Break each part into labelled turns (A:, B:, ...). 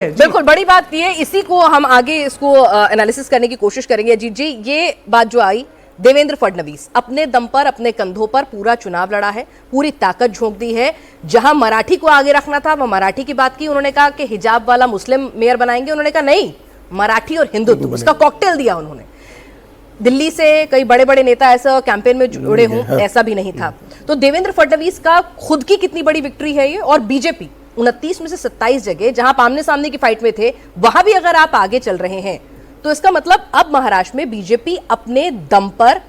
A: बिल्कुल बड़ी बात ये, इसी को हम आगे इसको एनालिसिस करने की कोशिश करेंगे। अजीत जी, ये बात जो आई, देवेंद्र फडणवीस अपने दम पर, अपने कंधों पर पूरा चुनाव लड़ा है, पूरी ताकत झोंक दी है। जहां मराठी को आगे रखना था, वह मराठी की बात की। उन्होंने कहा कि हिजाब वाला मुस्लिम मेयर बनाएंगे, उन्होंने कहा नहीं, मराठी और हिंदुत्व, उसका कॉकटेल दिया उन्होंने। दिल्ली से कई बड़े बड़े नेता ऐसा कैंपेन में जुड़े हों, ऐसा भी नहीं था। तो देवेंद्र फडणवीस का खुद की कितनी बड़ी विक्ट्री है ये। और बीजेपी 29 में से 27 जगह जहां आप आमने सामने की फाइट में थे, वहां भी अगर आप आगे चल रहे हैं, तो इसका मतलब अब महाराष्ट्र में बीजेपी अपने दम पर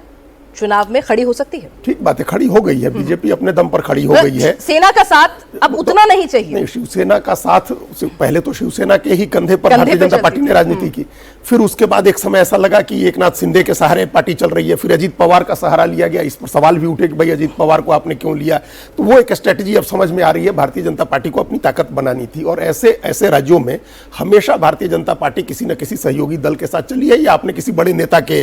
A: चुनाव में खड़ी हो सकती है।
B: ठीक बात है, खड़ी हो गई है बीजेपी, अपने दम पर खड़ी हो गई है।
A: सेना का साथ अब उतना नहीं चाहिए।
B: नहीं, शिवसेना का साथ, पहले तो शिवसेना के ही कंधे पर भारतीय जनता पार्टी ने राजनीति की। फिर उसके बाद एक समय ऐसा लगा कि एकनाथ शिंदे के सहारे पार्टी चल रही है। फिर अजीत पवार का सहारा लिया गया। इस पर सवाल भी उठे कि भाई अजीत पवार को आपने क्यों लिया। तो वो एक स्ट्रेटेजी अब समझ में आ रही है, भारतीय जनता पार्टी को अपनी ताकत बनानी थी। और ऐसे ऐसे राज्यों में हमेशा भारतीय जनता पार्टी किसी न किसी सहयोगी दल के साथ चली है, या अपने किसी बड़े नेता के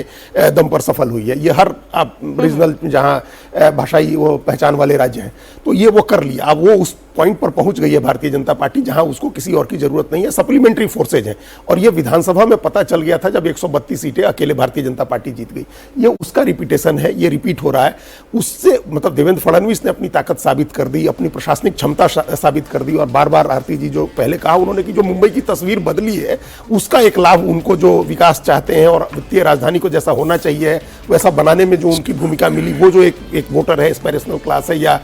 B: दम पर सफल हुई है। ये हर रीजनल जहां भाषाई वो पहचान वाले राज्य हैं, तो ये वो कर लिया। अब वो उस पॉइंट पर पहुंच गई है भारतीय जनता पार्टी जहां उसको किसी और की जरूरत नहीं है। सप्लीमेंट्री फोर्सेज हैं। और ये विधानसभा में पता चल गया था जब 132 सीटें अकेले भारतीय जनता पार्टी जीत गई। ये उसका रिपीटेशन है, ये रिपीट हो रहा है। उससे मतलब देवेंद्र फडणवीस ने अपनी ताकत साबित कर दी, अपनी प्रशासनिक क्षमता साबित कर दी। और बार बार आरती जी जो पहले कहा उन्होंने कि जो मुंबई की तस्वीर बदली है, उसका एक लाभ उनको, जो विकास चाहते हैं और वित्तीय राजधानी को जैसा होना चाहिए वैसा बनाने में जो उनकी भूमिका मिली, वो जो एक वोटर है, एस्पिरेशनल क्लास है, या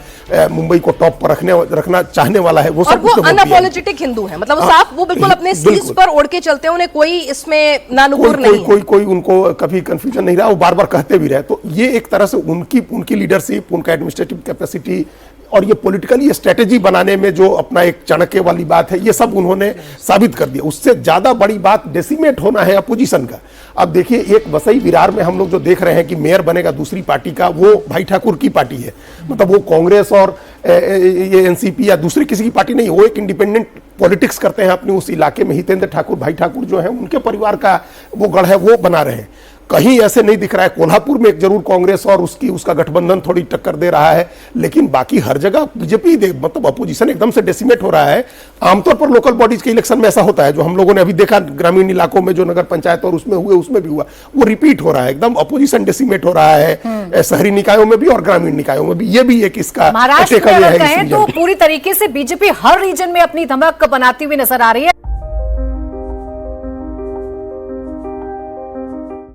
B: मुंबई को टॉप पर रखना चाहने वाला है, वो सब कुछ
A: अनअपोलोजेटिक हिंदू है। मतलब वो बिल्कुल अपने सीट्स पर ओढ़ के चलते हैं, उन्हें कोई इसमें नानुकुर नहीं है।
B: कोई उनको कभी कंफ्यूजन नहीं रहा, वो बार बार कहते भी रहे। तो ये एक तरह से उनकी लीडरशिप, उनका एडमिनिस्ट्रेटिव कैपेसिटी और ये पॉलिटिकली स्ट्रेटेजी बनाने में जो अपना एक चाणक्य वाली बात है, ये सब उन्होंने साबित कर दिया। उससे ज्यादा बड़ी बात डेसिमेट होना है अपोजिशन का। अब देखिए, एक वसई विरार में हम लोग जो देख रहे हैं कि मेयर बनेगा दूसरी पार्टी का, वो भाई ठाकुर की पार्टी है। मतलब वो कांग्रेस और ये एनसीपी या दूसरी किसी की पार्टी नहीं है, वो एक इंडिपेंडेंट पॉलिटिक्स करते हैं अपने उस इलाके में। हितेंद्र ठाकुर, भाई ठाकुर जो है, उनके परिवार का वो गढ़ है, वो बना रहे हैं। कहीं ऐसे नहीं दिख रहा है। कोल्हापुर में एक जरूर कांग्रेस और उसका गठबंधन थोड़ी टक्कर दे रहा है, लेकिन बाकी हर जगह बीजेपी, मतलब अपोजिशन एकदम से डेसिमेट हो रहा है। आमतौर पर लोकल बॉडीज के इलेक्शन में ऐसा होता है, जो हम लोगों ने अभी देखा ग्रामीण इलाकों में, जो नगर पंचायत और उसमें हुए, उसमें भी हुआ, वो रिपीट हो रहा है। एकदम अपोजिशन डेसिमेट हो रहा है, शहरी निकायों में भी और ग्रामीण निकायों में भी। ये भी एक इसका
C: महाराष्ट्र में तो पूरी तरीके से बीजेपी हर रीजन में अपनी धमक बनाती हुई नजर आ रही है।